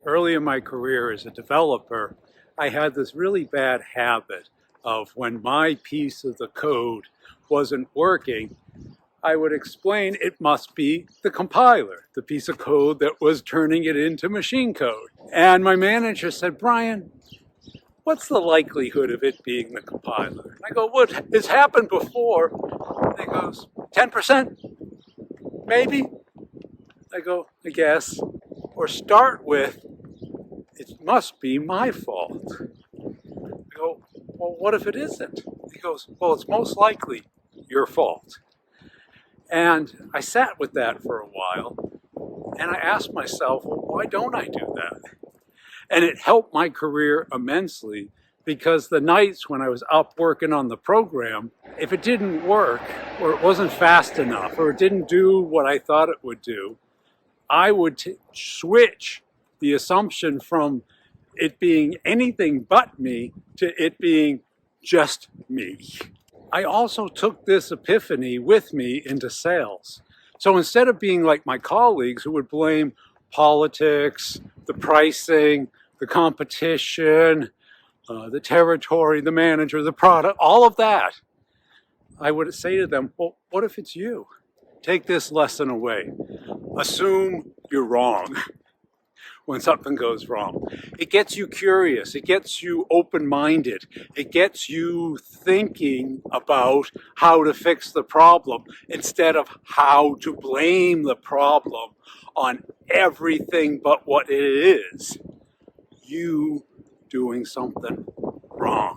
Early in my career as a developer, I had this really bad habit of when my piece of the code wasn't working, I would explain it must be the compiler, the piece of code that was turning it into machine code. And my manager said, "Brian, what's the likelihood of it being the compiler?" And I go, "What has happened before?" And he goes, "10%, maybe." I go, "I guess." Or start with, "It must be my fault." I go, "Well, what if it isn't?" He goes, "Well, it's most likely your fault." And I sat with that for a while, and I asked myself, well, why don't I do that? And it helped my career immensely, because the nights when I was up working on the program, if it didn't work, or it wasn't fast enough, or it didn't do what I thought it would do, I would switch the assumption from it being anything but me to it being just me. I also took this epiphany with me into sales. So instead of being like my colleagues who would blame politics, the pricing, the competition, the territory, the manager, the product, all of that, I would say to them, well, what if it's you? Take this lesson away. Assume you're wrong when something goes wrong. It gets you curious. It gets you open-minded. It gets you thinking about how to fix the problem instead of how to blame the problem on everything but what it is. You doing something wrong.